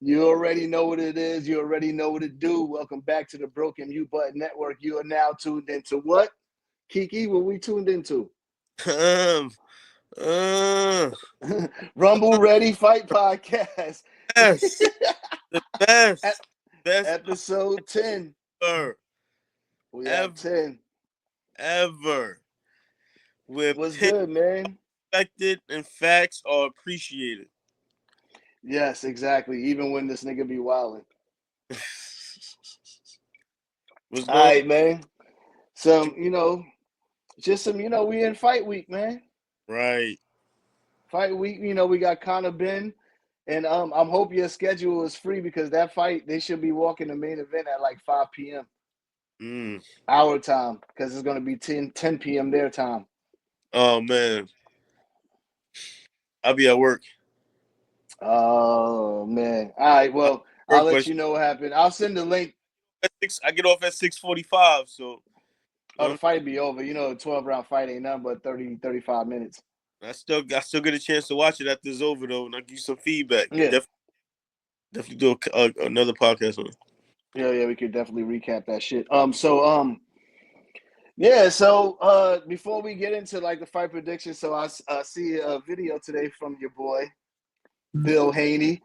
You already know what it is. You already know what it do. Welcome back to the Broken Mute Button Network. You are now tuned into what? Kiki, what we tuned into? Uh, Rumble Ready Fight Podcast. yes, the best Episode 10. ever, We have ever, 10. ever. Where What's pit good, man? respected and facts are appreciated. Yes, exactly. Even when this nigga be wilding. What's All going right, man. Some, we in fight week, man. right? Fight week, we got Conor Benn. And I'm hope your schedule is free because that fight, they should be walking the main event at like 5 p.m. Our time, because it's going to be 10 p.m. their time. Oh man, I'll be at work. Oh, man. All right, well, I'll let you know what happened. I'll send the link. I get off at 6:45, so. Oh, the fight be over. 12-round fight ain't nothing but 30, 35 minutes. I still get a chance to watch it after it's over though, and I'll give you some feedback. Yeah. Definitely do another podcast on it. Yeah, we could definitely recap that shit. Before we get into like the fight predictions, so I see a video today from your boy Bill Haney.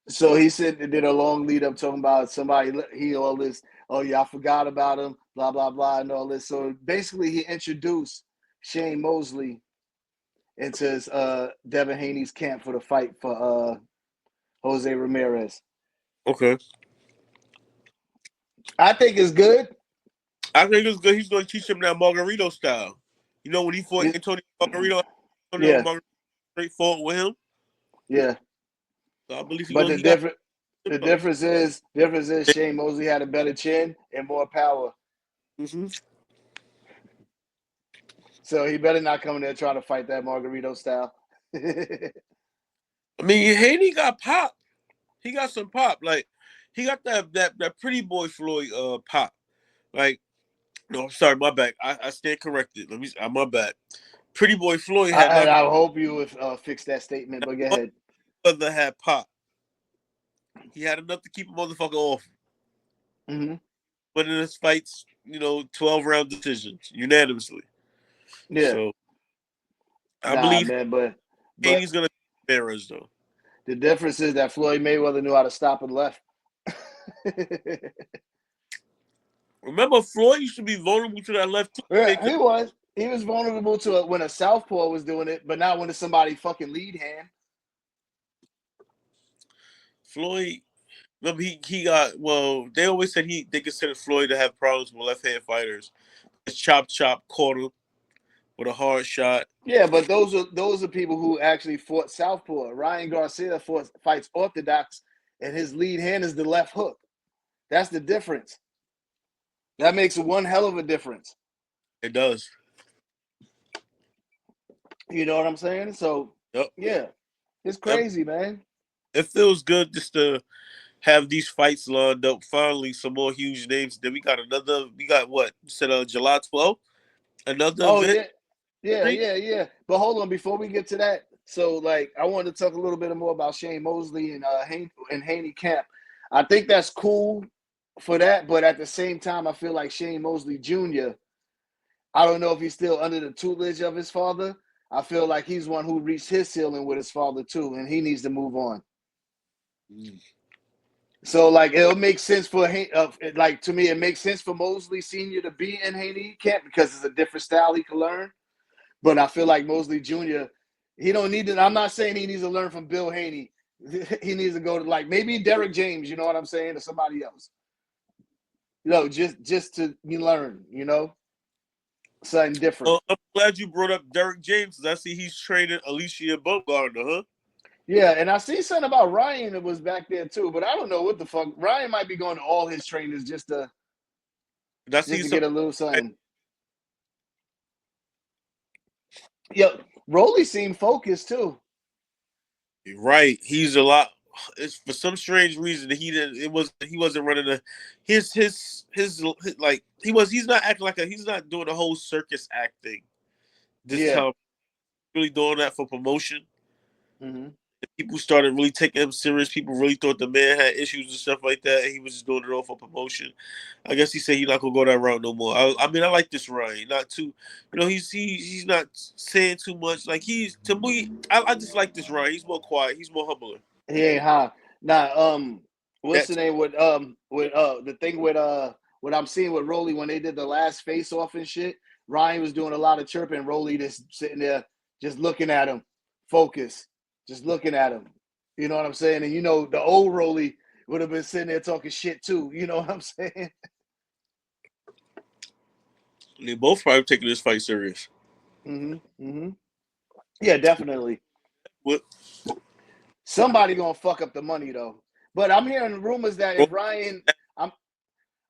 So he said they did a long lead up talking about somebody, all this, oh yeah, I forgot about him, blah, blah, blah, and all this. So basically he introduced Shane Mosley into his, Devin Haney's camp for the fight for Jose Ramirez. Okay. I think it's good. He's going to teach him that Margarito style. You know when he fought Antonio Margarito, straight fought with him. Yeah. So I believe the difference is Shane Mosley had a better chin and more power. Mm-hmm. So he better not come in there trying to fight that Margarito style. I mean, Haney got pop. He got some pop. Like he got that pretty boy Floyd pop. Like no, sorry, my bad. I stand corrected. My bad. Pretty boy Floyd had. I hope you would fix that statement, but go ahead. Brother had pop. He had enough to keep a motherfucker off. Mm-hmm. But in his fights, 12-round decisions unanimously. Yeah. So I believe, man, but Haney's gonna be Ramirez though. The difference is that Floyd Mayweather knew how to stop and left. Remember, Floyd used to be vulnerable to that left too. Yeah, he was. He was vulnerable to it when a southpaw was doing it, but not when it's somebody fucking lead hand. Floyd, remember he got they always said they considered Floyd to have problems with left hand fighters. His chop caught him with a hard shot. Yeah, but those are people who actually fought southpaw. Ryan Garcia fights orthodox, and his lead hand is the left hook. That's the difference. That makes one hell of a difference. It does. You know what I'm saying? So, yeah, it's crazy, man. It feels good just to have these fights lined up. Finally, some more huge names. Then we got what? You said July 12th? Another event? Yeah. But hold on, before we get to that, so like I wanted to talk a little bit more about Shane Mosley and Haney camp. I think that's cool for that, but at the same time, I feel like Shane Mosley Jr., I don't know if he's still under the tutelage of his father. I feel like he's one who reached his ceiling with his father too, and he needs to move on. So, like, it'll make sense for to me, it makes sense for Mosley Sr. to be in Haney camp because it's a different style he can learn. But I feel like Mosley Jr., he don't need to. I'm not saying he needs to learn from Bill Haney. He needs to go to like maybe Derek James. You know what I'm saying, or somebody else. Just to learn. Something different. I'm glad you brought up Derek James. I see he's training Alicia Baumgartner, huh? Yeah, and I see something about Ryan that was back there too, but I don't know what the fuck. Ryan might be going to all his trainers just to get a little something. Yeah, Rolly seemed focused too. Right, he's a lot. It's for some strange reason that he wasn't running his like he's not acting like he's not doing the whole circus act thing. This time, really doing that for promotion. Mm-hmm. People started really taking him serious. People really thought the man had issues and stuff like that. And he was just doing it all for promotion. I guess he said he's not gonna go that route no more. I mean, I like this Ryan. Not too, he's not saying too much. Like he's to me, I just like this Ryan. He's more quiet. He's more humbler. He ain't high. Nah, what's the That's name with the thing with what I'm seeing with Rolly when they did the last face off and shit. Ryan was doing a lot of chirping. Rolly just sitting there, just looking at him, focus, just looking at him. You know what I'm saying? And the old Rolly would have been sitting there talking shit too. You know what I'm saying? they both probably taking this fight serious. Mm-hmm. Mm-hmm. Yeah, definitely. What? Somebody gonna fuck up the money though. But I'm hearing rumors that if Ryan,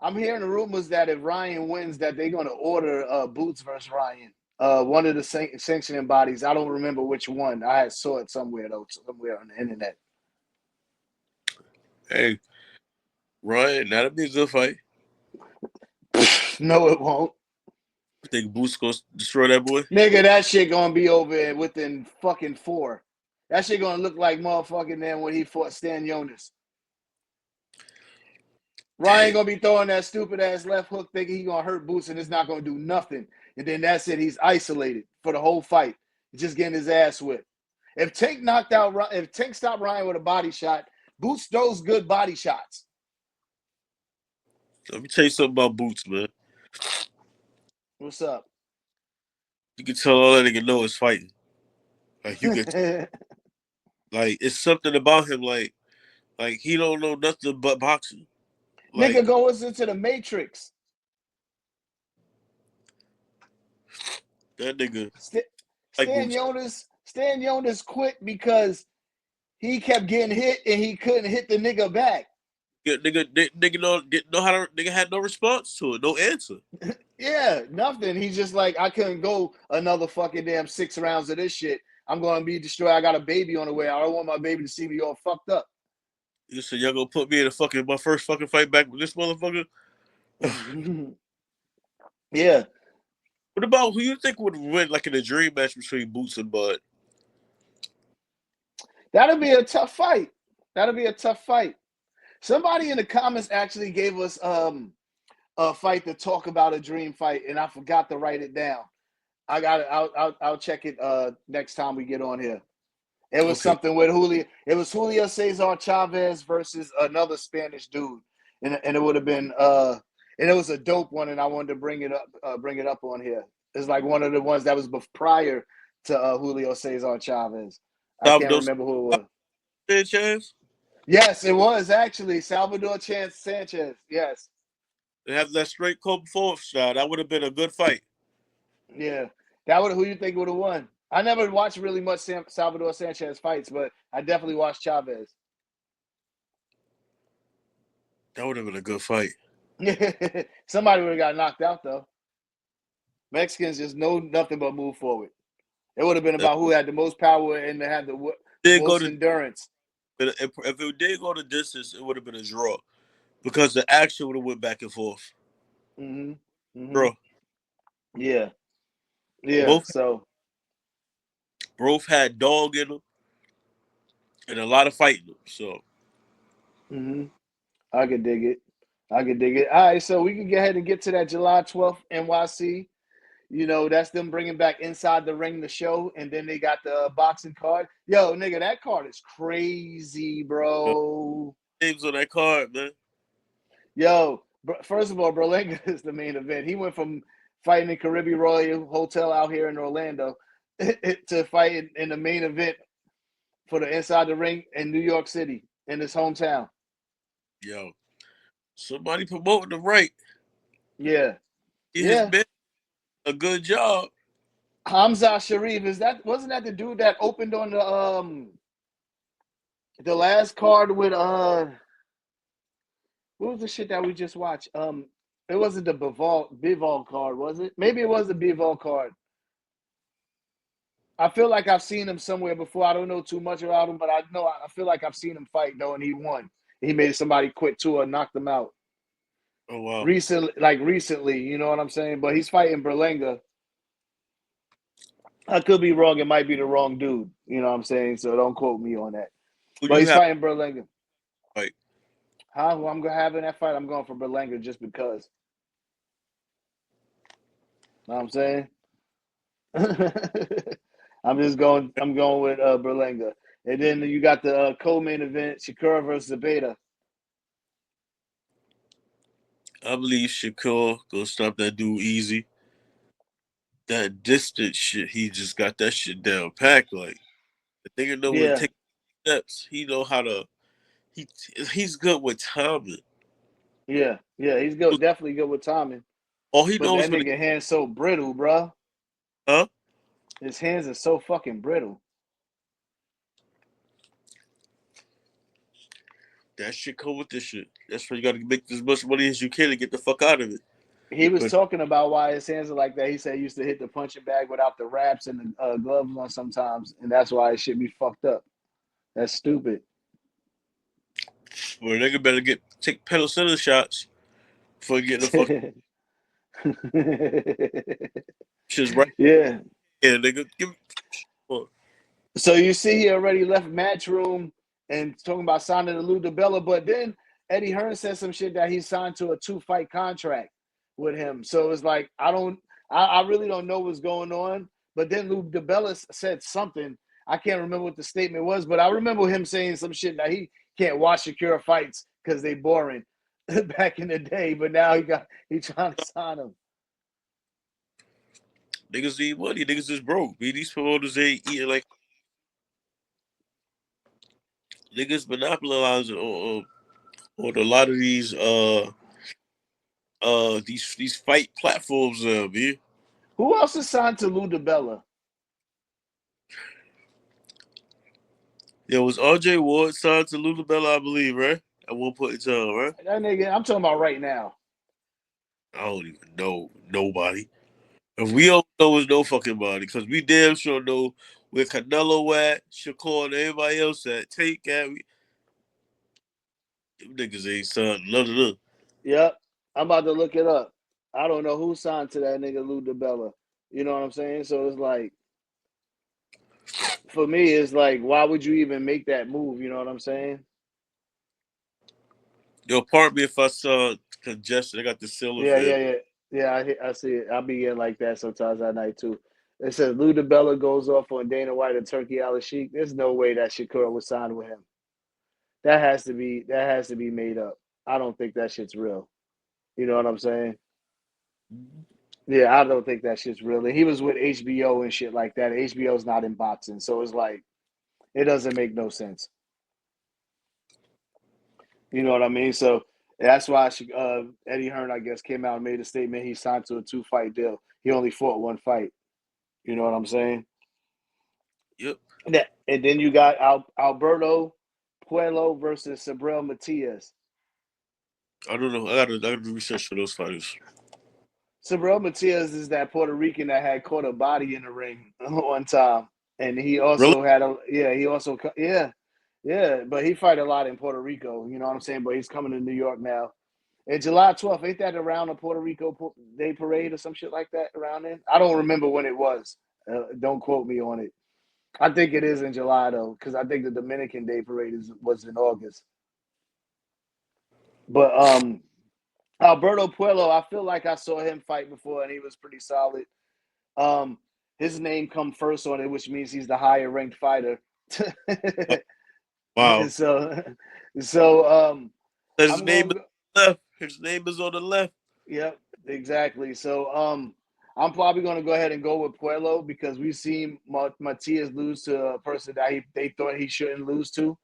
I'm hearing the rumors that if Ryan wins, that they're gonna order Boots versus Ryan. One of the sanctioning bodies. I don't remember which one. I saw it somewhere though, somewhere on the internet. Hey, Ryan, that'll be a good fight. No, it won't. I think Boots gonna destroy that boy. Nigga, that shit gonna be over within fucking 4. That shit gonna look like motherfucking then when he fought Stan Jonas. Ryan gonna be throwing that stupid ass left hook thinking he gonna hurt Boots and it's not gonna do nothing. And then that's it. He's isolated for the whole fight. He's just getting his ass whipped. If Tank stopped Ryan with a body shot, Boots throws good body shots. Let me tell you something about Boots, man. What's up? You can tell all that nigga know is fighting. Like you can, like it's something about him. Like he don't know nothing but boxing. Like Nigga goes into the Matrix. that nigga. Like Stan Jonas quit because he kept getting hit and he couldn't hit the nigga back. Yeah, nigga didn't know how to. Nigga had no response to it, no answer. Yeah, nothing. He's just like, I couldn't go another fucking damn 6 rounds of this shit. I'm gonna be destroyed. I got a baby on the way. I don't want my baby to see me all fucked up. You said y'all gonna put me in my first fucking fight back with this motherfucker. Yeah. What about who you think would win, like in a dream match between Boots and Bud? That'll be a tough fight. Somebody in the comments actually gave us a fight to talk about, a dream fight, and I forgot to write it down. I got it. I'll check it next time we get on here. It was something with Julio. It was Julio Cesar Chavez versus another Spanish dude, and it would have been and it was a dope one, and I wanted to bring it up on here. It's like one of the ones that was prior to Julio Cesar Chavez. I can't remember who it was. Sanchez? Yes, it was actually Salvador Sanchez. Yes. They have that straight Kobe forward style. That would have been a good fight. Yeah. Who you think would have won? I never watched really much Salvador Sanchez fights, but I definitely watched Chavez. That would have been a good fight. Somebody would have got knocked out though. Mexicans just know nothing but move forward. It would have been about who had the most power and had the most endurance. If it did go to distance, it would have been a draw because the action would have went back and forth. Mm-hmm. Mm-hmm. Bro. Yeah. Yeah. Both had dog in them and a lot of fighting them. So. Mm-hmm. I could dig it. All right, so we can go ahead and get to that July 12th NYC. That's them bringing back Inside the Ring, the show, and then they got the boxing card. Yo, nigga, that card is crazy, bro. Names on that card, man. Yo, first of all, Berlanga is the main event. He went from fighting in Caribbean Royal Hotel out here in Orlando to fighting in the main event for the Inside the Ring in New York City, in his hometown. Yo, somebody promoting the right. Yeah. He has been a good job. Hamza Sharif, wasn't that the dude that opened on the last card with what was the shit that we just watched? It wasn't the Bivol card, was it? Maybe it was the Bivol card. I feel like I've seen him somewhere before. I don't know too much about him, but I feel like I've seen him fight though, and he won. He made somebody quit too or knocked them out. Oh wow! Recently, you know what I'm saying? But he's fighting Berlanga. I could be wrong. It might be the wrong dude. You know what I'm saying? So don't quote me on that. Who But you he's have fighting Berlanga. fight? Huh? Who I'm having that fight? I'm going for Berlanga just because. Know what I'm saying? I'm going with Berlanga. And then you got the co-main event, Shakira versus Zabeta. I believe Shakur gonna stop that dude easy. That distance shit, he just got that shit down packed. Like the nigga know when to Yeah, take steps. He know how to. He he's good with timing. yeah. He's good, definitely good with timing. All he But that knows when. nigga hands so brittle, bro. Huh? His hands are so fucking brittle. That shit come with this shit. That's why you got to make as much money as you can to get the fuck out of it. He was But talking about why his hands are like that. He said he used to hit the punching bag without the wraps and the gloves on sometimes, and that's why it should be fucked up. That's stupid. well, nigga better take pedal center shots before getting the fuck shit's right. Yeah. Yeah, nigga, give me. Fuck. So you see, he already left Matchroom and talking about signing to Lou DiBella, but then Eddie Hearn said some shit that he signed to a 2-fight contract with him. So it's like I really don't know what's going on. But then Lou DiBella said something. I can't remember what the statement was, but I remember him saying some shit that he can't watch Shakira fights because they boring back in the day. But now he trying to sign him. Niggas need money. Niggas is broke. Man. These promoters ain't eating like niggas monopolizing on a lot of these fight platforms, man. Who else is signed to Lou DiBella? Yeah, was RJ Ward signed to Lulabella, I believe, right? At one point in time, right? That nigga, I'm talking about right now. I don't even know nobody. If we don't know, it's no fucking body, because we damn sure know where Canelo at, Shakur, and everybody else at. Take at we, them niggas ain't signed none of them. Yep. I'm about to look it up. I don't know who signed to that nigga Lou DiBella. You know what I'm saying? So it's like, for me, it's like, why would you even make that move? You know what I'm saying? Yo, pardon me if I saw congestion. I got the ceiling Yeah, fan. yeah, yeah. Yeah, I see it. I'll be getting like that sometimes at night too. It says Lou DiBella goes off on Dana White and Turkey Al Sheik. There's no way that Shakur was signed with him. That has to be made up. I don't think that shit's real. You know what I'm saying? Yeah, I don't think that shit's real. And he was with HBO and shit like that. HBO's not in boxing, so it's like it doesn't make no sense. You know what I mean? So that's why Eddie Hearn, I guess, came out and made a statement. He signed to a 2-fight deal. He only fought one fight. You know what I'm saying? Yep. And then you got Alberto Puello versus Sabrel Matias. I don't know. I gotta do research for those fighters. Sabrel Matias is that Puerto Rican that had caught a body in the ring one time, and he Really? also had a yeah. He also yeah. But he fight a lot in Puerto Rico. You know what I'm saying? But he's coming to New York now. And July 12th, ain't that around the Puerto Rico Day Parade or some shit like that around then? I don't remember when it was. Don't quote me on it. I think it is in July though, because I think the Dominican Day Parade was in August. But Alberto Puello, I feel like I saw him fight before, and he was pretty solid. Um, his name come first on it, which means he's the higher ranked fighter. Wow. so, so His I'm name going. is on the left. His name is on the left. Yep, exactly. So I'm probably going to go ahead and go with Puello because we've seen Matias lose to a person that they thought he shouldn't lose to.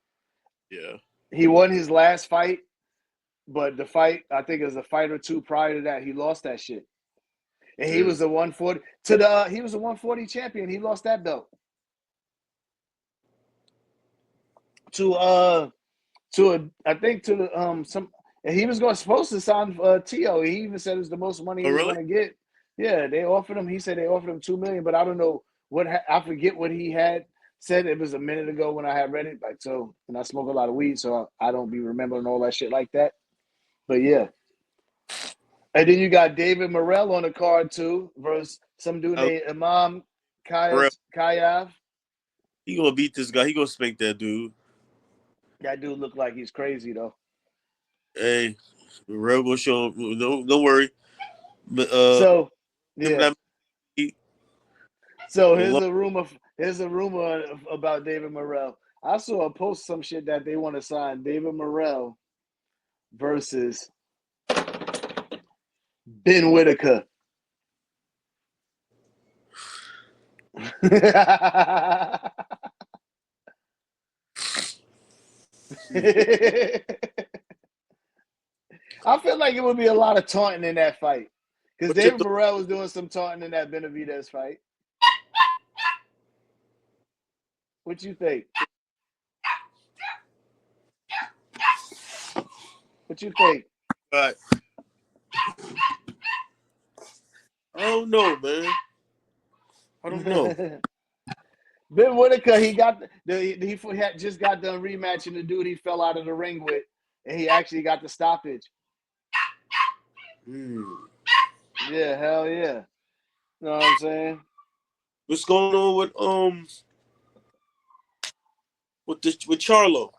Yeah. He won his last fight, but the fight I think it was a fight or two prior to that he lost that shit. And he Yeah. was a 140 to the he was a 140 champion. He lost that belt to I think to the some and he was supposed to sign Tio. He even said it was the most money Oh, he was really? going to get. Yeah, they offered him. He said they offered him 2 million, but I don't know I forget what he had said. It was a minute ago when I had read it. Like so, and I smoke a lot of weed, so I don't be remembering all that shit like that. But yeah, and then you got David Morrell on the card too versus some dude I, named Imam Kayev. He gonna beat this guy. He gonna spank that dude. That dude look like he's crazy though. Hey, Morrell gonna show him. Don't worry. But So yeah. So here's a rumor. About David Morrell. I saw a post some shit that they want to sign David Morrell versus Ben Whitaker. I feel like it would be a lot of taunting in that fight. Because David Morrell was doing some taunting in that Benavidez fight. What you think? What you think? I don't know, man. I don't know. Ben Whitaker, he had just got done rematching the dude he fell out of the ring with, and he actually got the stoppage. Yeah, hell yeah. You know what I'm saying? What's going on with Charlo?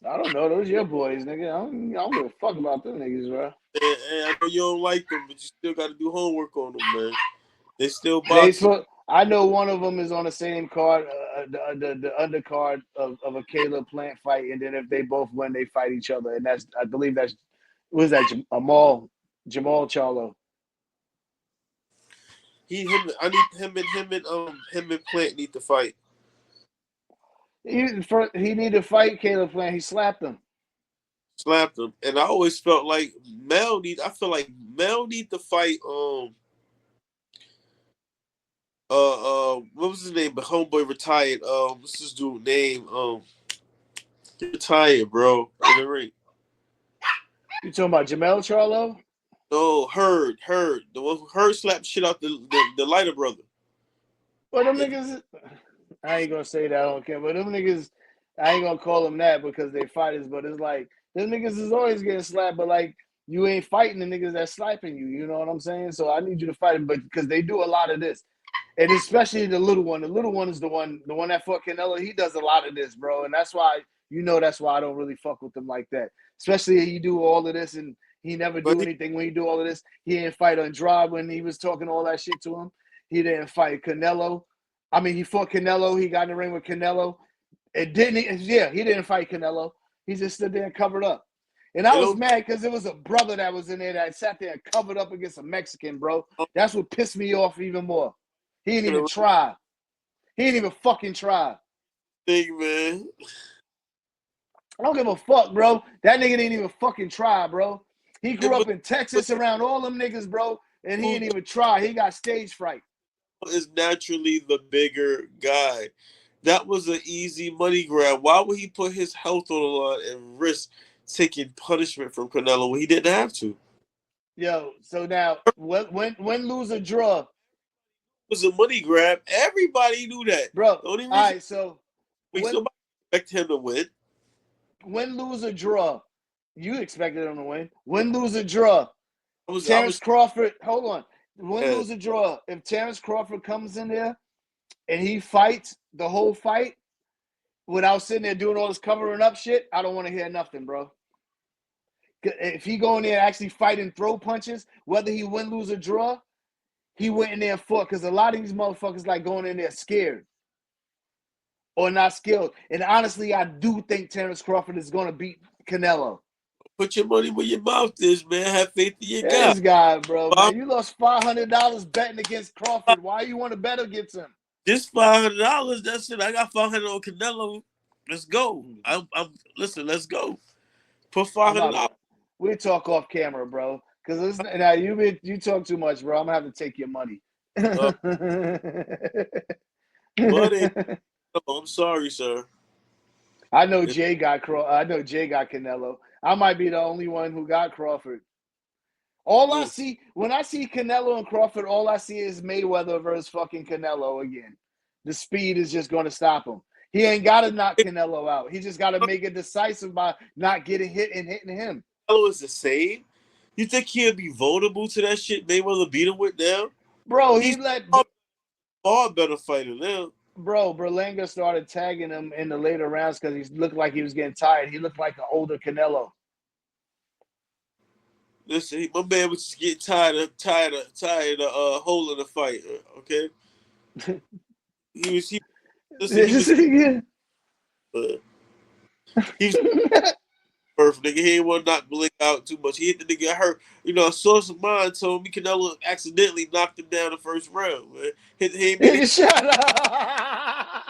I don't know. Those your boys, nigga. I don't give a fuck about them niggas, bro. And I know you don't like them, but you still got to do homework on them, man. They still boxing. I know one of them is on the same card, the undercard of a Caleb Plant fight, and then if they both win, they fight each other, and I believe that's Jamal Charlo. I need him and Plant need to fight. He need to fight Caleb Plant. He slapped him. And I always felt like Mel need to fight what was his name? But homeboy retired. What's this dude's name? He retired, bro. In the ring. You talking about Jamel Charlo? No, Hurd. The one who Hurd slapped shit out the lighter brother. Well, them niggas, I ain't gonna say that, I don't care. But them niggas, I ain't gonna call them that because they fighters. But it's like them niggas is always getting slapped. But like you ain't fighting the niggas that's slapping you. You know what I'm saying? So I need you to fight them, but because they do a lot of this, and especially the little one. The little one is the one that fought Canelo. He does a lot of this, bro, and that's why I don't really fuck with them like that. Especially he do all of this and he never do anything when he do all of this. He didn't fight Andrade when he was talking all that shit to him. He didn't fight Canelo. I mean, he fought Canelo. He got in the ring with Canelo. He didn't fight Canelo. He just stood there and covered up. And I was mad because there was a brother that was in there that sat there and covered up against a Mexican, bro. That's what pissed me off even more. He didn't even try. He didn't even fucking try. Big man. I don't give a fuck, bro. That nigga didn't even fucking try, bro. He grew up in Texas around all them niggas, bro, and he didn't even try. He got stage fright. Is naturally the bigger guy. That was an easy money grab. Why would he put his health on the line and risk taking punishment from Canelo when he didn't have to? Yo, so now when lose or draw? It was a money grab. Everybody knew that, bro. All right, so somebody expect him to win. Win, lose, or draw. You expected him to win. Win, lose, or draw. Terrence Crawford, hold on. Win, lose, or draw. If Terrence Crawford comes in there and he fights the whole fight without sitting there doing all this covering up shit, I don't want to hear nothing, bro. If he go in there and actually fight and throw punches, whether he win, lose, or draw, he went in there and fought. Because a lot of these motherfuckers like going in there scared or not skilled. And honestly, I do think Terrence Crawford is going to beat Canelo. Put your money where your mouth is, man. Have faith in your guy. This guy, bro, man. You lost $500 betting against Crawford. Why you want to bet against him? Just $500. That's it. I got $500 on Canelo. Let's go. Listen. Let's go. Put $500. We talk off camera, bro. Because now you talk too much, bro. I'm gonna have to take your money. Buddy, I'm sorry, sir. I know Jay got Canelo. I might be the only one who got Crawford. I see when I see Canelo and Crawford, all I see is Mayweather versus fucking Canelo again. The speed is just going to stop him. He ain't got to knock Canelo out. He just got to make it decisive by not getting hit and hitting him. Canelo is the same. You think he'll be vulnerable to that shit Mayweather beat him with now? Bro, far better fighter now. Bro, Berlanga started tagging him in the later rounds because he looked like he was getting tired. He looked like an older Canelo. Listen, my man was just getting tired of holding the fight. Okay, he listen. He was he was perfect. Nigga, he ain't want to knock Blake out too much. He hit the nigga hurt. You know, a source of mine told me Canelo accidentally knocked him down the first round. Man, Shut up.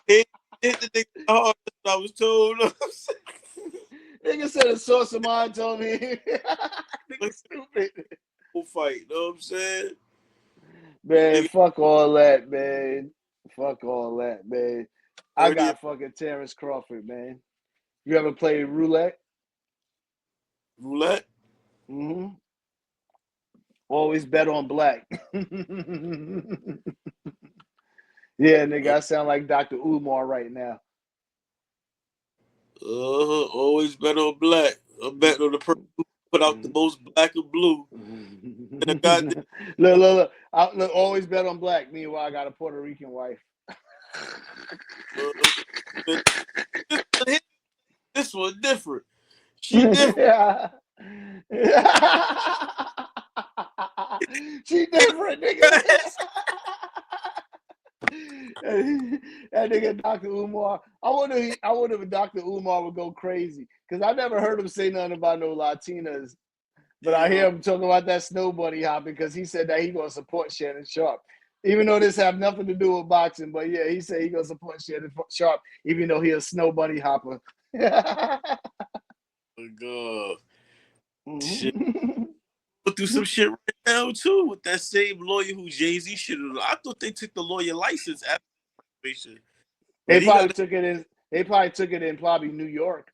He hit the nigga hard. I was told. Nigga said a source of mine told me. Nigga stupid. Fight, you know what I'm saying? Man, Nigga, fuck all that, man. Fuck all that, man. I got fucking Terrence Crawford, man. You ever played roulette? Roulette? Mm-hmm. Always bet on black. Yeah, nigga, I sound like Dr. Umar right now. Always bet on black. I'm betting on the person who put out the most black and blue. Look. Look, always bet on black. Meanwhile, I got a Puerto Rican wife. This one different. She different. Yeah. She different, nigga. That nigga Dr. Umar. I wonder if Dr. Umar would go crazy. Because I never heard him say nothing about no Latinas. But I hear him talking about that snow bunny hopping because he said that he gonna support Shannon Sharp. Even though this have nothing to do with boxing, but yeah, he said he gonna support Shannon Sharp, even though he a snow bunny hopper. Oh my God. Shit. Go through some shit right now too with that same lawyer who Jay-Z should have. I thought they took the lawyer license after the situation. They probably took it in probably New York.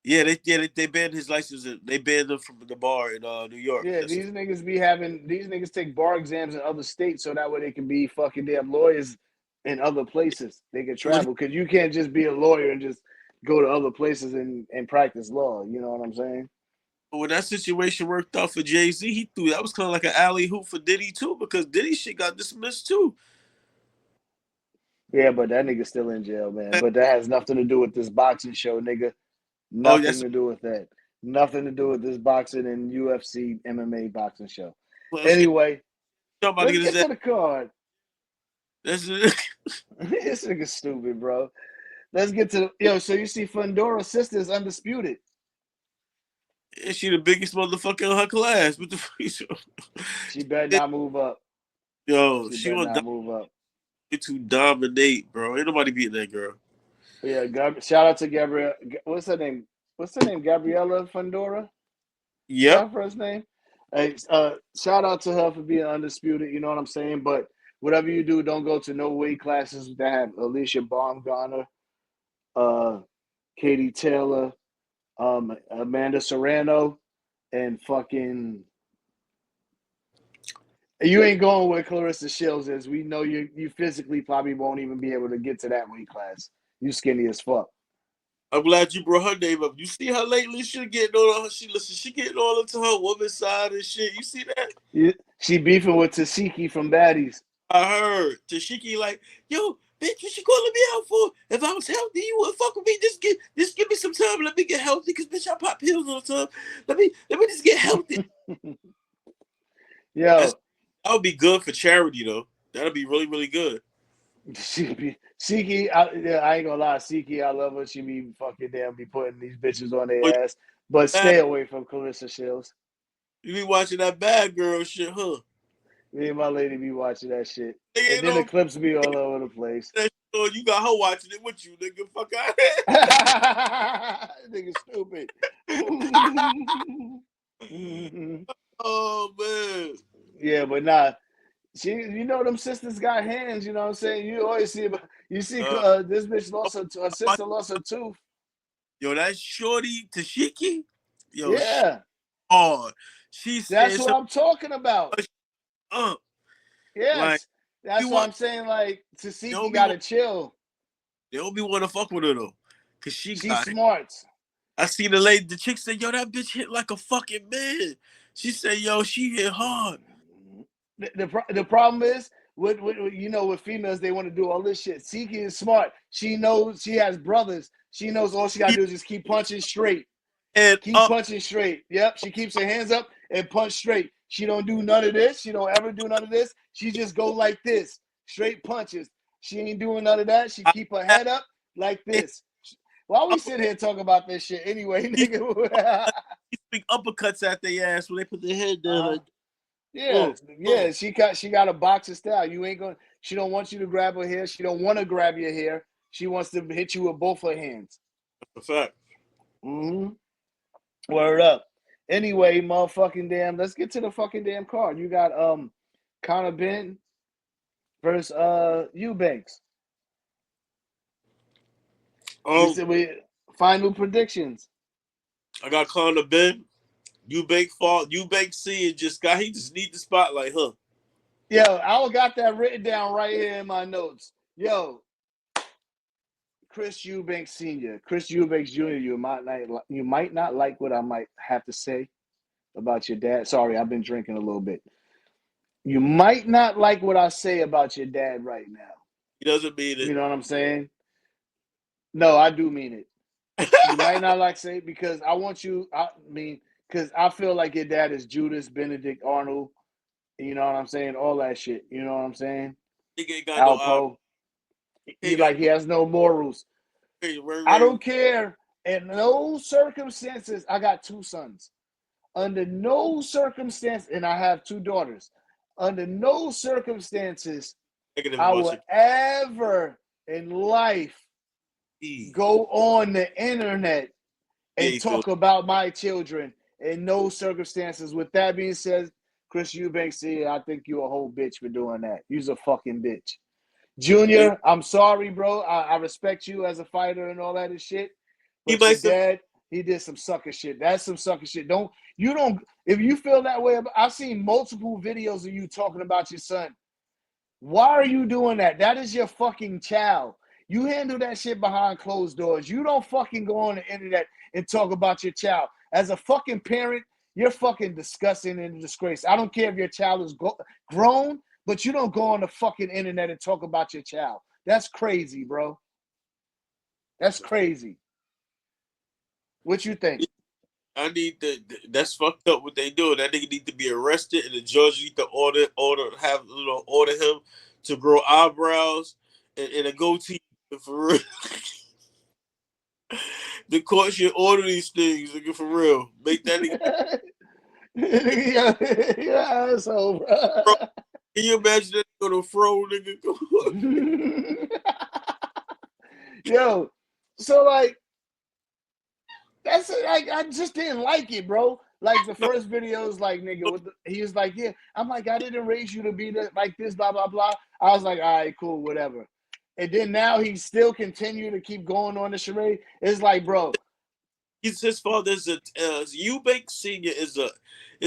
Yeah, they banned his license. They banned him from the bar in New York. Yeah, these niggas take bar exams in other states so that way they can be fucking damn lawyers in other places. They can travel because you can't just be a lawyer and just go to other places and practice law. You know what I'm saying? When that situation worked out for Jay-Z, he threw that was kind of like an alley hoop for Diddy too, because Diddy shit got dismissed too. Yeah, but that nigga's still in jail, man. But that has nothing to do with this boxing show, nigga. Nothing to do with that. Nothing to do with this boxing and UFC MMA boxing show. Anyway, let's get to the card. This nigga's stupid, bro. Let's get to so you see Fundora's sister is undisputed. Yeah, she the biggest motherfucker in her class. What the fuck? She better not move up. Yo, she better not move up. To dominate, bro. Ain't nobody beating that girl. Yeah, shout out to Gabrielle. What's her name? Gabriella Fundora? Yeah. Is that first name? Hey, shout out to her for being undisputed. You know what I'm saying? But whatever you do, don't go to no weight classes that have Alicia Baumgartner, Katie Taylor, Amanda Serrano, and fucking. You ain't going where Clarissa Shields is. We know you physically probably won't even be able to get to that weight class. You skinny as fuck. I'm glad you brought her name up. You see her lately? She getting all she getting all into her woman's side and shit. You see that? Yeah, she beefing with Tasiki from Baddies. I heard Tashiki like, yo, bitch, what you calling me out for? If I was healthy, you would fuck with me. Just give me some time. Let me get healthy, cause bitch, I pop pills all the time. Let me just get healthy. Yo, that would be good for charity though. That'll be really, really good. Siki, I ain't gonna lie, Siki, I love her. She be fucking damn be putting these bitches on their ass. But stay away from Clarissa Shields. You be watching that bad girl shit, huh? Me and my lady be watching that shit. And then the clips be all over the place. You got her watching it with you, nigga. Fuck out Nigga stupid. Oh man. Yeah, but nah. You know them sisters got hands, you know what I'm saying? You always see this bitch her sister lost her tooth. Yo, that shorty Tashiki. Yo, yeah. That's what I'm talking about. Yes. Like, that's what I'm saying. Like, Tasiki gotta chill. They don't be want to fuck with her though. Cause she's smart. I see the chick say, yo, that bitch hit like a fucking man. She said, yo, she hit hard. the problem is with with females, they want to do all this shit. Siki is smart. She knows she has brothers. She knows all she gotta do is just keep punching straight. And Keep punching straight. Yep. She keeps her hands up and punch straight. She don't do none of this. She don't ever do none of this. She just go like this. Straight punches. She ain't doing none of that. She keep her head up like this. Why we sit here talking about this shit anyway, nigga? big uppercuts at their ass when they put their head down. Yeah. She got a boxer style. You ain't gonna. She don't want you to grab her hair. She don't want to grab your hair. She wants to hit you with both her hands. That's a fact. Word up. Anyway, motherfucking damn. Let's get to the fucking damn card. You got Conor Benn versus Eubanks. We final predictions. I got Conor Benn. Eubanks Sr. he just need the spotlight, huh? Yo, I got that written down right here in my notes. Yo, Chris Eubanks Sr., Chris Eubanks Jr., you might not like what I might have to say about your dad. Sorry, I've been drinking a little bit. You might not like what I say about your dad right now. He doesn't mean it. You know what I'm saying? No, I do mean it. You might not like say because I want you. Because I feel like your dad is Judas Benedict Arnold. You know what I'm saying? All that shit. You know what I'm saying? He ain't got Alpo. He has no morals. I don't care. In no circumstances, I got 2 sons. Under no circumstance, and I have 2 daughters. Under no circumstances, I will ever in life go on the internet and talk about my children in no circumstances. With that being said, Chris Eubanks, I think you a whole bitch for doing that. You's a fucking bitch. Junior, I'm sorry, bro. I respect you as a fighter and all that shit. But your dad, he did some sucker shit. That's some sucker shit. If you feel that way, I've seen multiple videos of you talking about your son. Why are you doing that? That is your fucking child. You handle that shit behind closed doors. You don't fucking go on the internet and talk about your child. As a fucking parent, you're fucking disgusting and a disgrace. I don't care if your child is grown, but you don't go on the fucking internet and talk about your child. That's crazy, bro. That's crazy. What you think? That's fucked up what they do. That nigga need to be arrested, and the judge need to order him to grow eyebrows and a goatee for real. The court should order these things, nigga, for real. Make that nigga. You're an asshole, bro. Can you imagine that go to fro, nigga? Yo, so like that's like I just didn't like it, bro. Like the first videos, like nigga, he was like, yeah. I'm like, I didn't raise you to be like this, blah blah blah. I was like, all right, cool, whatever. And then now he still continue to keep going on the charade. It's like, bro, his father's Eubanks Sr. is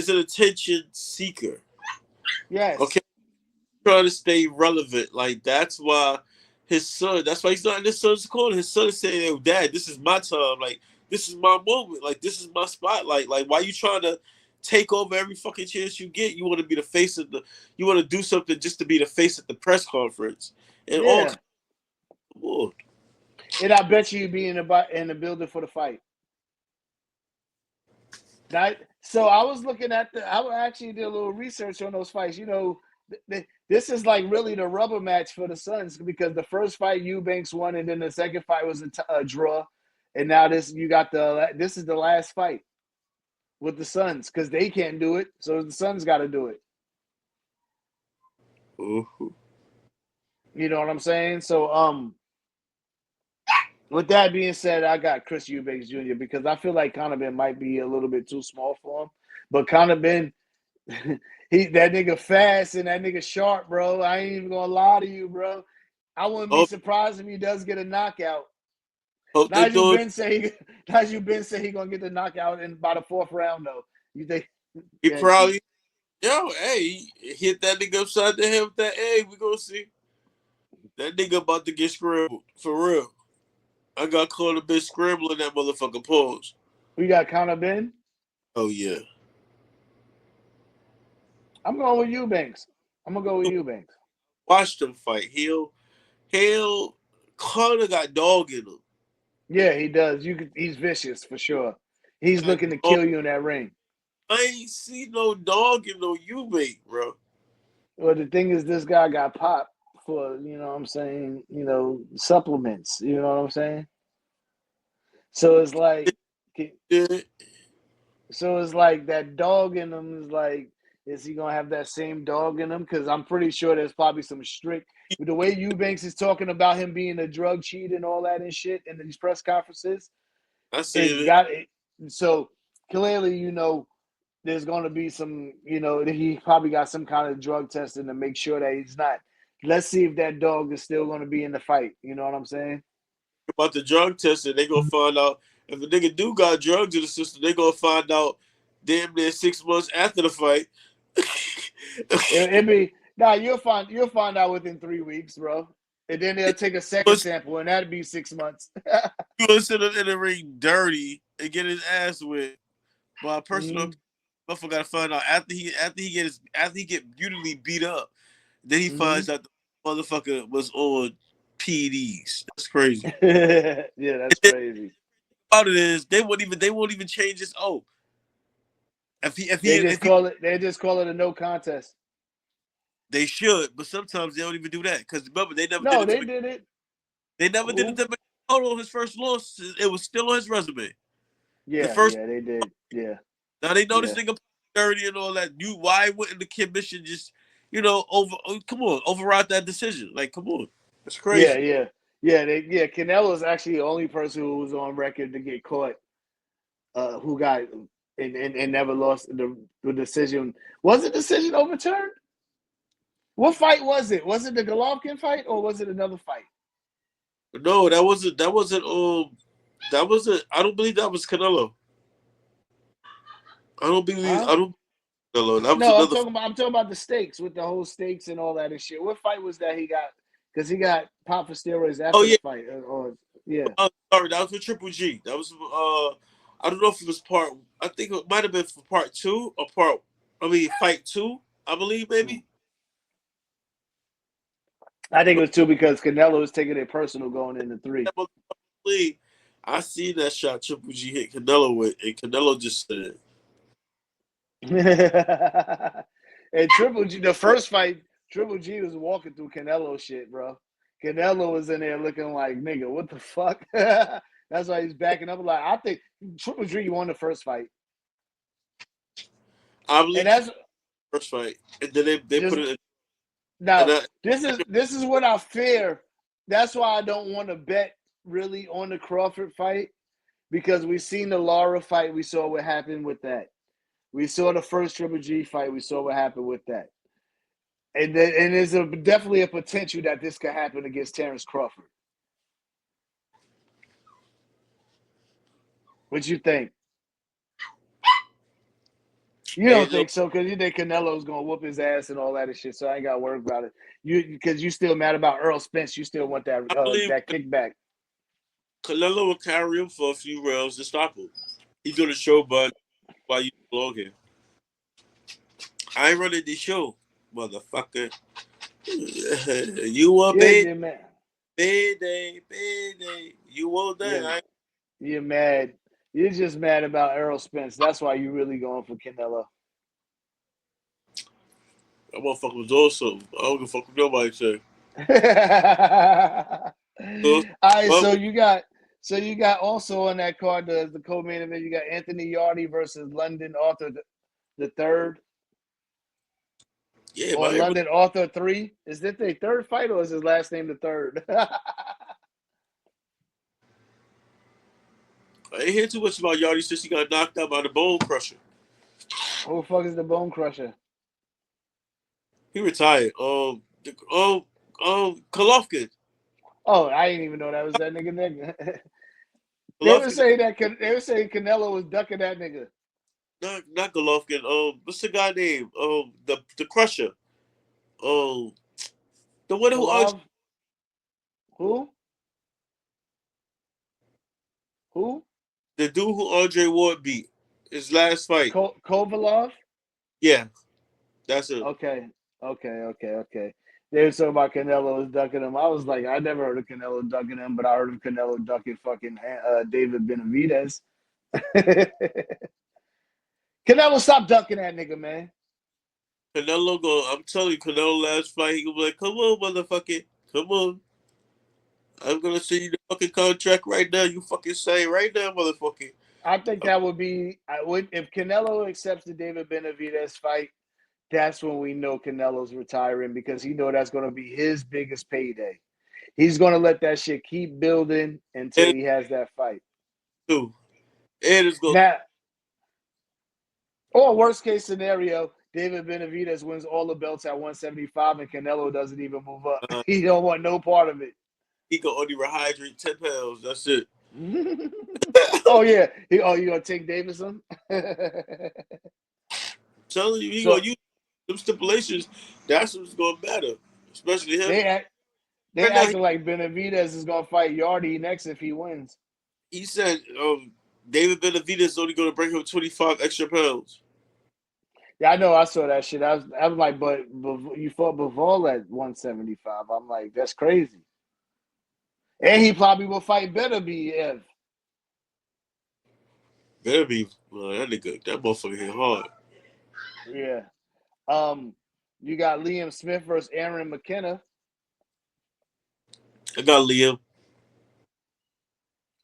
an attention seeker. Yes. Okay. Trying to stay relevant. Like that's why his son. That's why he's not in his son's corner. His son is saying, "Yo, Dad, this is my time. Like this is my moment. Like this is my spotlight. Like why you trying to take over every fucking chance you get? You want to be the face of the. You want to do something just to be the face at the press conference and all." And I bet you be in the building for the fight. So I was looking at I actually did a little research on those fights. You know, this is like really the rubber match for the Suns because the first fight Eubanks won, and then the second fight was a draw, and now this is the last fight with the Suns because they can't do it, so the Suns got to do it. You know what I'm saying? So with that being said, I got Chris Eubanks Jr. because I feel like Conor Benn might be a little bit too small for him. But Conor Benn, that nigga fast and that nigga sharp, bro. I ain't even gonna lie to you, bro. I wouldn't be surprised if he does get a knockout. Nigel Ben say he gonna get the knockout in about the 4th round though. You think he probably he hit that nigga upside the head with that egg. We gonna see. That nigga about to get scrambled for real. I got Conor Benn scrambling that motherfucking pause. We got Conor Benn? Oh, yeah. I'm going with Eubanks. I'm gonna go with Eubanks. Watch them fight. Conor got dog in him. Yeah, he does. He's vicious for sure. He's looking to kill you in that ring. I ain't see no dog in no Eubanks, bro. Well, the thing is, this guy got popped for, you know what I'm saying, supplements. You know what I'm saying? So it's like, that dog in him is like, is he gonna have that same dog in him? Because I'm pretty sure there's probably some strict. With the way Eubanks is talking about him being a drug cheat and all that and shit in these press conferences, I see it's it. got it. So clearly, there's going to be some, he probably got some kind of drug testing to make sure that he's not. Let's see if that dog is still going to be in the fight. You know what I'm saying? About the drug testing, they gonna find out if a nigga do got drugs in the system. They gonna find out damn near 6 months after the fight. It'd be you'll find out within 3 weeks, bro. And then they'll take a second sample, and that'd be 6 months. You gonna sit in the ring dirty and get his ass whipped by a personal. Motherfucker gotta find out after he get brutally beat up. Then he finds out the motherfucker was on PEDs. That's crazy. Yeah, that's crazy. About it is they won't even change his oath. They just call it a no contest. They should, but sometimes they don't even do that because remember they never No, did it. They did it. They never did it to McDonald. His first loss, it was still on his resume. Yeah, they did. Yeah. Now they know this nigga dirty and all that. Why wouldn't the commission just, override that decision? Like, come on, it's crazy. Yeah. Canelo's actually the only person who was on record to get caught, who got and never lost the decision. Was the decision overturned? What fight was it? Was it the Golovkin fight or was it another fight? No, that wasn't. I don't believe that was Canelo. I don't believe. Huh? I don't. Canelo. That was no, another. I'm talking about the stakes with the whole stakes and all that and shit. What fight was that he got? Because he got popped for steroids after the fight. Yeah. Sorry, that was for Triple G. That was. I don't know if it was part. I think it might have been for part 2 or fight 2. I believe maybe. I think it was 2 because Canelo was taking it personal going into 3. I seen that shot Triple G hit Canelo with, and Canelo just said. And Triple G, the first fight, Triple G was walking through Canelo shit, bro. Canelo was in there looking like, nigga, what the fuck? That's why he's backing up. Like, I think Triple G won the first fight. I believe that's first fight, and then they put it. Now this is what I fear. That's why I don't want to bet really on the Crawford fight, because we seen the Lara fight. We saw what happened with that. We saw the first Triple G fight. We saw what happened with that. And there's definitely a potential that this could happen against Terrence Crawford. What you think? You don't think so, because you think Canelo's gonna whoop his ass and all that and shit. So I ain't got to worry about it. Because you still mad about Earl Spence. You still want that that kickback. Canelo will carry him for a few rounds to stop him. He's gonna show Bud why you belong here. I ain't running the show, motherfucker. You want payday. You want that? Yeah, you're mad. You're just mad about Earl Spence. That's why you really going for Canelo. That motherfucker was awesome. I don't give a fuck what nobody say. All right, so you got also on that card the co-main event. You got Anthony Yarde versus London Arthur the third. Yeah, or London Arthur 3. Is that their third fight, or is his last name the third? I ain't hear too much about Yarde since he got knocked out by the Bone Crusher. Who the fuck is the Bone Crusher? He retired. Golovkin. Oh, I didn't even know that was that nigga. They were saying Canelo was ducking that nigga. Not Golovkin. What's the guy name? The Crusher. The one who Who? The dude who Andre Ward beat his last fight. Kovalov? Yeah, that's it. Okay. Okay. They were talking about Canelo was ducking him. I was like, I never heard of Canelo ducking him, but I heard of Canelo ducking fucking David Benavidez. Canelo, stop ducking that nigga, man. Canelo go. I'm telling you, Canelo last fight, he gonna be like, "Come on, motherfucker, come on. I'm gonna send you the fucking contract right now. You fucking say right now, motherfucker." I think that would be if Canelo accepts the David Benavidez fight. That's when we know Canelo's retiring because he know that's going to be his biggest payday. He's going to let that shit keep building until And he has that fight. too, and it's gonna. Now, or worst case scenario, David Benavidez wins all the belts at 175 and Canelo doesn't even move up. He don't want no part of it. He can only rehydrate 10 pounds. That's it. Oh yeah. You gonna take Davidson? Telling you, he So gonna use them stipulations. That's what's gonna matter, especially him. they Right now, acting like Benavidez is gonna fight Yardy next if he wins. he said David Benavidez is only gonna bring him 25 extra pounds. Yeah, I know. I saw that shit. I was like, but you fought Bivol at 175. I'm like, that's crazy. And he probably will fight Beterbiev. Better be that nigga. That motherfucker hit hard. Yeah. You got Liam Smith versus Aaron McKenna. I got Liam.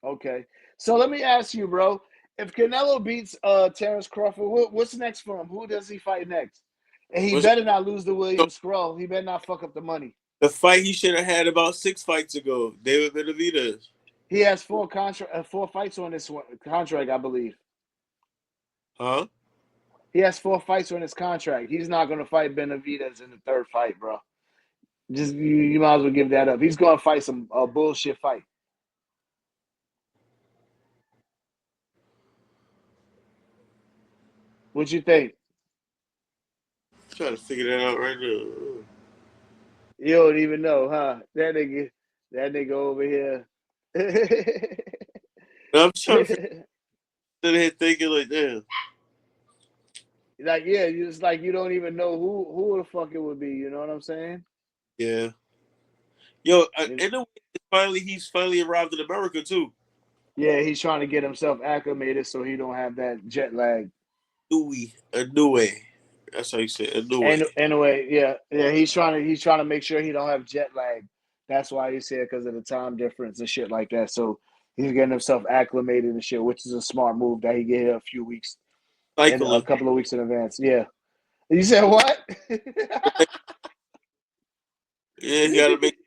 Okay. So let me ask you, bro. If Canelo beats Terrence Crawford, what's next for him? Who does he fight next? And he better not lose to William Scroll. He better not fuck up the money. The fight he should have had about 6 fights ago. David Benavidez. He has four fights on this contract, I believe. Huh? He has 4 fights on his contract. He's not going to fight Benavidez in the third fight, bro. Just you might as well give that up. He's going to fight some bullshit fight. What you think? I'm trying to figure that out right now. You don't even know, huh? That nigga over here. I'm trying to figure here thinking like, damn. Like, yeah, it's like you don't even know who the fuck it would be. You know what I'm saying? Yeah. Yo, in a way, he's finally arrived in America too. Yeah, he's trying to get himself acclimated so he don't have that jet lag. A new way. That's how you say it, a new way. And anyway, yeah, he's trying to make sure he don't have jet lag. That's why he said because of the time difference and shit like that. So he's getting himself acclimated and shit, which is a smart move that he get here a few weeks and a Cycling. couple of weeks in advance. Yeah. You said what? Yeah, he gotta make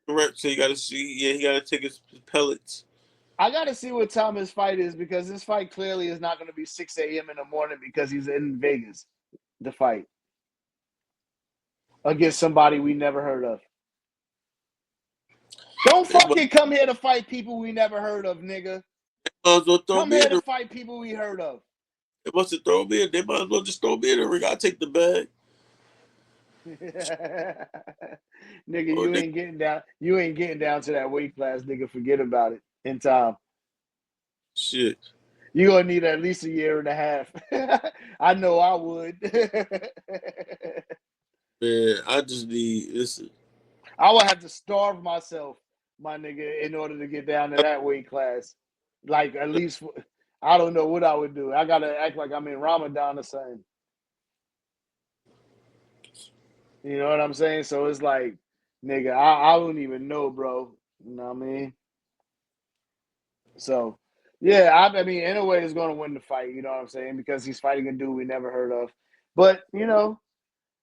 correct. So you gotta see. Yeah, he gotta take his pellets. I got to see what time his fight is because this fight clearly is not going to be 6 a.m. in the morning because he's in Vegas. The fight against somebody we never heard of. Don't fucking come here to fight people we never heard of, nigga. Come here to fight people we heard of. They must have thrown me in. They might as well just throw me in the ring. I'll take the bag. Nigga, you ain't getting down. You ain't getting down to that weight class, nigga. Forget about it in time. Shit. You gonna need at least a year and a half. I know I would. Man, I just need listen. I would have to starve myself, my nigga, in order to get down to that weight class. Like at least, I don't know what I would do. I gotta act like I'm in Ramadan or something. You know what I'm saying? So it's like, nigga, I don't even know, bro. You know what I mean? So, yeah, I mean, Inoue is going to win the fight. You know what I'm saying? Because he's fighting a dude we never heard of. But you know,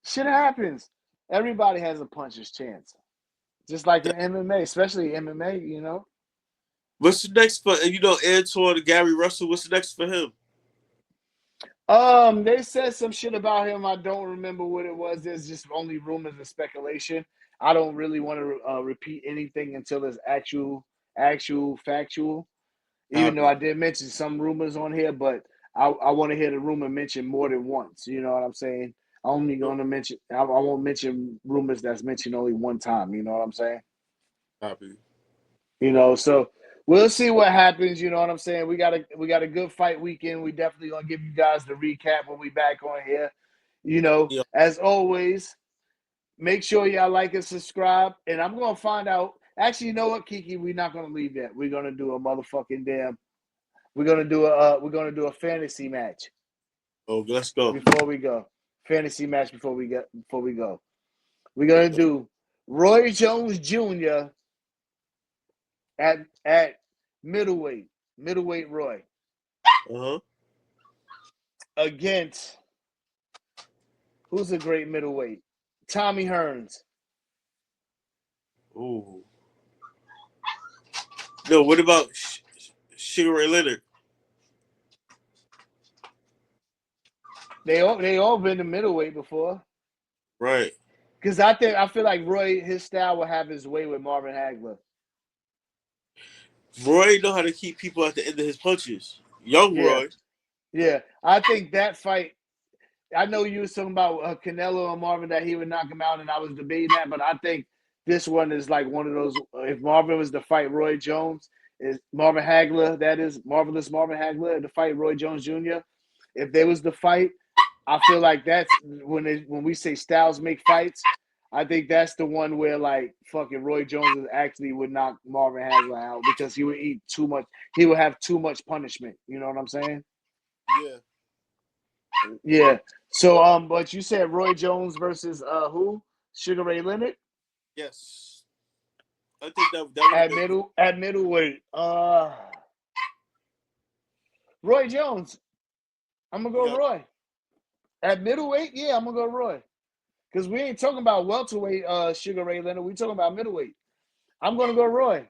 shit happens. Everybody has a puncher's chance, just like in MMA, especially MMA. You know. What's the next for Antoine Gary Russell? What's the next for him? They said some shit about him. I don't remember what it was. There's just only rumors and speculation. I don't really want to repeat anything until it's actual factual. Even though I did mention some rumors on here, but I want to hear the rumor mentioned more than once. You know what I'm saying? I'm only going to mention. I won't mention rumors that's mentioned only one time. You know what I'm saying? Copy. You know, so we'll see what happens. You know what I'm saying? We got a good fight weekend. We definitely gonna give you guys the recap when we back on here. You know, Yeah. as always, Make sure y'all like and subscribe. And I'm gonna find out. Actually, you know what, Kiki? We're not gonna leave yet. We're gonna do a motherfucking damn. We're gonna do a fantasy match. Oh, let's go. Before we go. Fantasy match before we go. We're gonna do Roy Jones Jr. at middleweight. Middleweight Roy. Uh-huh. Against who's a great middleweight? Tommy Hearns. Ooh. No, what about Sugar Ray Leonard? They all been the middleweight before. Right. Because I feel like Roy, his style will have his way with Marvin Hagler. Roy know how to keep people at the end of his punches. Young Roy. Yeah. I think that fight, I know you was talking about Canelo and Marvin, that he would knock him out, and I was debating that, but I think this one is like one of those, if Marvin was to fight Roy Jones, is Marvin Hagler, that is Marvelous Marvin Hagler, to fight Roy Jones Jr., if they was to fight, I feel like that's when we say styles make fights, I think that's the one where like fucking Roy Jones actually would knock Marvin Hagler out because he would eat too much. He would have too much punishment. You know what I'm saying? Yeah. Yeah. So but you said Roy Jones versus who? Sugar Ray Leonard? Yes. I think that would At middleweight. Roy Jones. I'm gonna go Roy. At middleweight, yeah, I'm gonna go Roy. Because we ain't talking about welterweight Sugar Ray Leonard. We talking about middleweight. I'm gonna go Roy.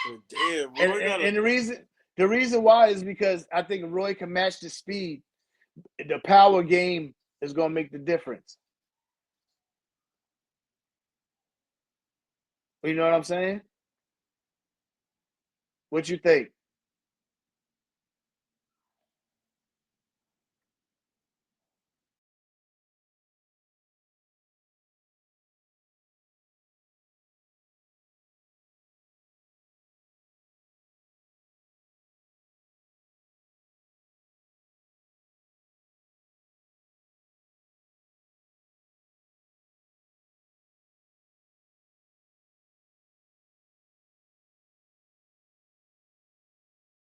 Oh, damn, Roy And the reason why is because I think Roy can match the speed. The power game is gonna make the difference. You know what I'm saying? What you think?